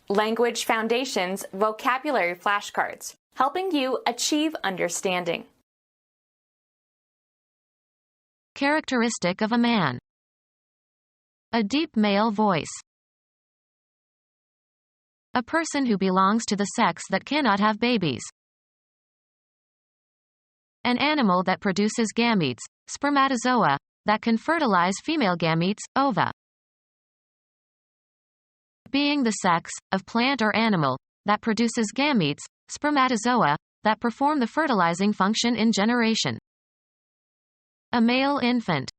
Language Foundations Vocabulary Flashcards, helping you achieve understanding. Characteristic of a man. A deep male voice. A person who belongs to the sex that cannot have babies. An animal that produces gametes, spermatozoa, that can fertilize female gametes, ova. Being the sex, of plant or animal, that produces gametes, spermatozoa, that perform the fertilizing function in generation. A male infant.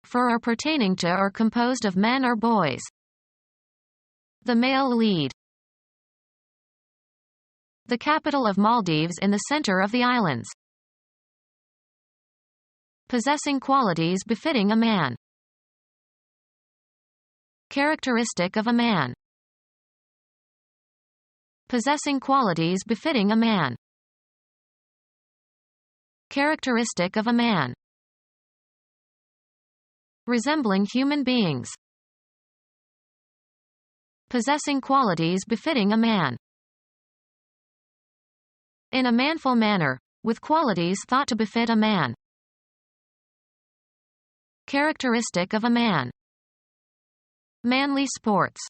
For or pertaining to or composed of men or boys. The male lead. The capital of Maldives in the center of the islands. Possessing qualities befitting a man. Characteristic of a man. Possessing qualities befitting a man. Characteristic of a man. Resembling human beings. Possessing qualities befitting a man. In a manful manner, with qualities thought to befit a man. Characteristic of a man. Manly sports.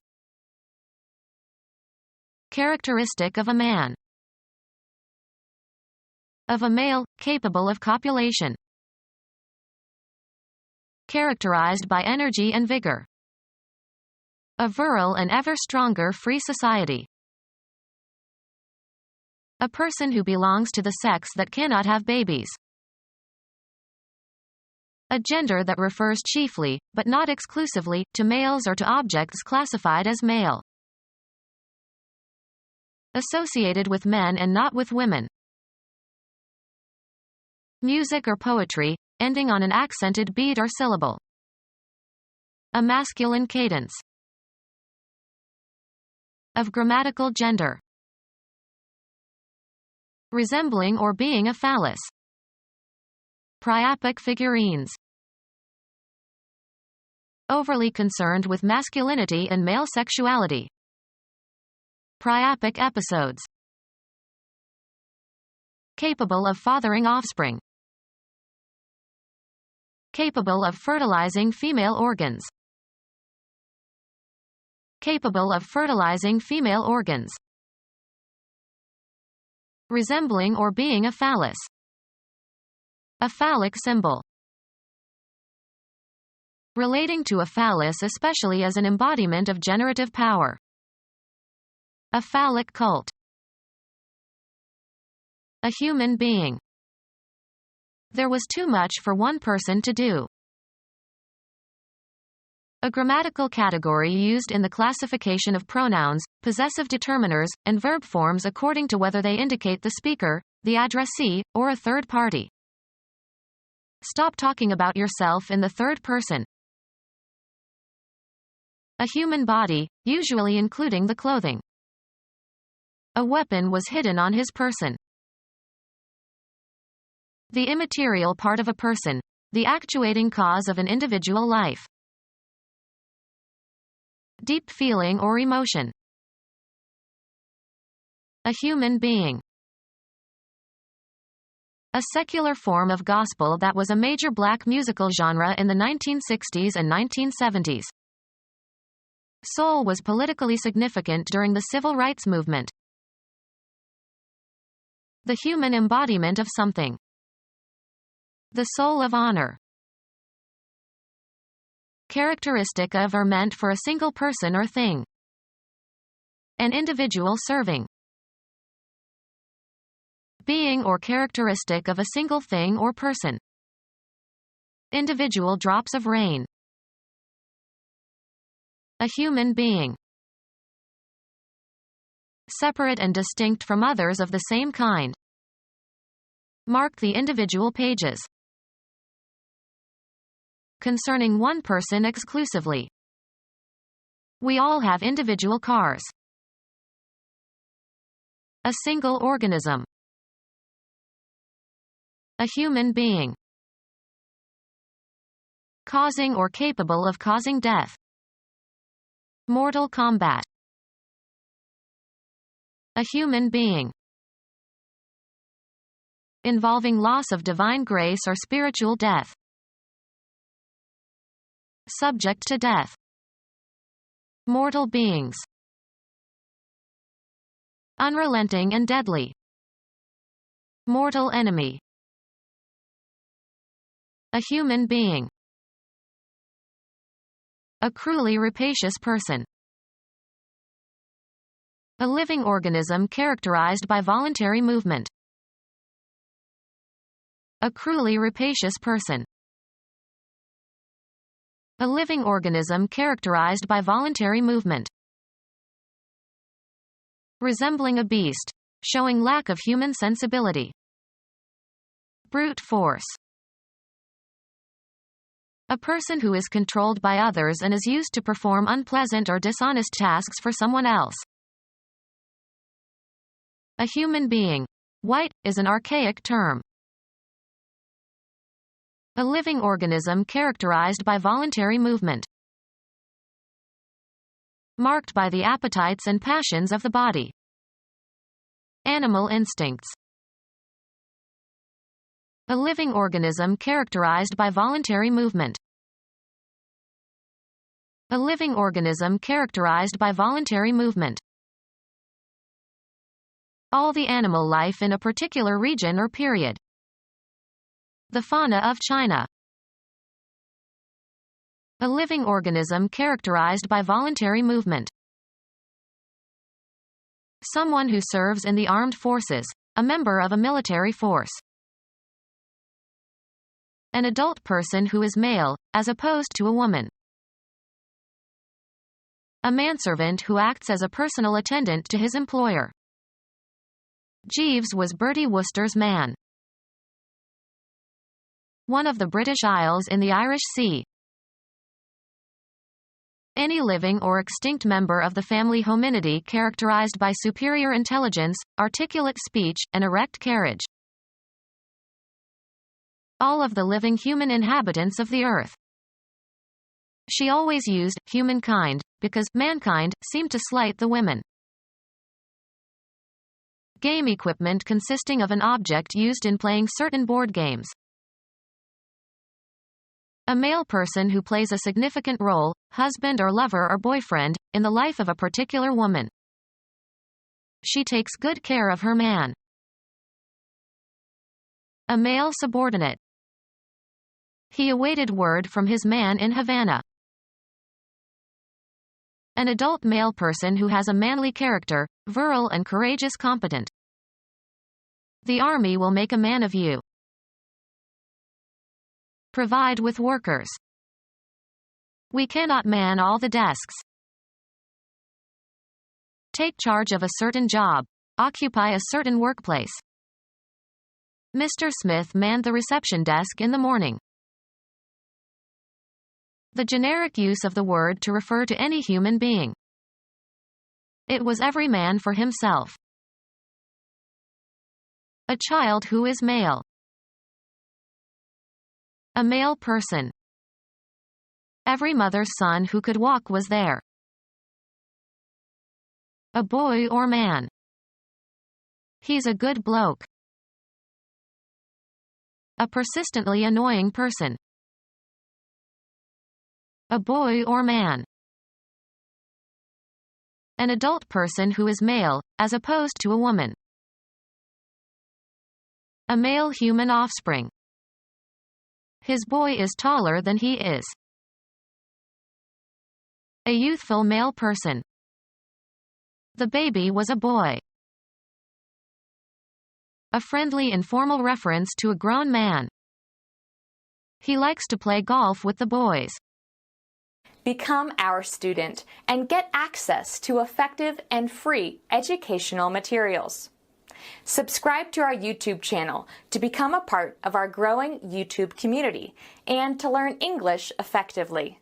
Characteristic of a man. Of a male, capable of copulation. Characterized by energy and vigor. A virile and ever stronger free society. A person who belongs to the sex that cannot have babies. A gender that refers chiefly, but not exclusively, to males or to objects classified as male. Associated with men and not with women. Music or poetry, ending on an accented beat or syllable. A masculine cadence. Of grammatical gender. Resembling or being a phallus. Priapic figurines. Overly concerned with masculinity and male sexuality. Priapic episodes. Capable of fathering offspring. Capable of fertilizing female organs. Capable of fertilizing female organs. Resembling or being a phallus. A phallic symbol. Relating to a phallus especially as an embodiment of generative power. A phallic cult. A human being. There was too much for one person to do. A grammatical category used in the classification of pronouns, possessive determiners, and verb forms according to whether they indicate the speaker, the addressee, or a third party. Stop talking about yourself in the third person. A human body, usually including the clothing. A weapon was hidden on his person. The immaterial part of a person, the actuating cause of an individual life. Deep feeling or emotion. A human being. A secular form of gospel that was a major black musical genre in the 1960s and 1970s. Soul was politically significant during the civil rights movement. The human embodiment of something. The soul of honor. Characteristic of or meant for a single person or thing. An individual serving. Being or characteristic of a single thing or person. Individual drops of rain. A human being. Separate and distinct from others of the same kind. Mark the individual pages. Concerning one person exclusively. We all have individual cars. A single organism. A human being. Causing or capable of causing death. Mortal combat. A human being. Involving loss of divine grace or spiritual death. Subject to death. Mortal beings. Unrelenting and deadly. Mortal enemy. A human being. A cruelly rapacious person. A living organism characterized by voluntary movement. A cruelly rapacious person. A living organism characterized by voluntary movement. Resembling a beast. Showing lack of human sensibility. Brute force. A person who is controlled by others and is used to perform unpleasant or dishonest tasks for someone else. A human being. White is an archaic term. A living organism characterized by voluntary movement. Marked by the appetites and passions of the body. Animal instincts. A living organism characterized by voluntary movement. A living organism characterized by voluntary movement. All the animal life in a particular region or period. The fauna of China. A living organism characterized by voluntary movement. Someone who serves in the armed forces, a member of a military force. An adult person who is male, as opposed to a woman. A manservant who acts as a personal attendant to his employer. Jeeves was Bertie Wooster's man. One of the British Isles in the Irish Sea. Any living or extinct member of the family Hominidae characterized by superior intelligence, articulate speech, and erect carriage. All of the living human inhabitants of the earth. She always used humankind, because mankind seemed to slight the women. Game equipment consisting of an object used in playing certain board games. A male person who plays a significant role, husband or lover or boyfriend, in the life of a particular woman. She takes good care of her man. A male subordinate. He awaited word from his man in Havana. An adult male person who has a manly character, virile and courageous, competent. The army will make a man of you. Provide with workers. We cannot man all the desks. Take charge of a certain job. Occupy a certain workplace. Mr. Smith manned the reception desk in the morning. The generic use of the word to refer to any human being. It was every man for himself. A child who is male. A male person. Every mother's son who could walk was there. A boy or man. He's a good bloke. A persistently annoying person. A boy or man. An adult person who is male, as opposed to a woman. A male human offspring. His boy is taller than he is. A youthful male person. The baby was a boy. A friendly informal reference to a grown man. He likes to play golf with the boys. Become our student and get access to effective and free educational materials. Subscribe to our YouTube channel to become a part of our growing YouTube community and to learn English effectively.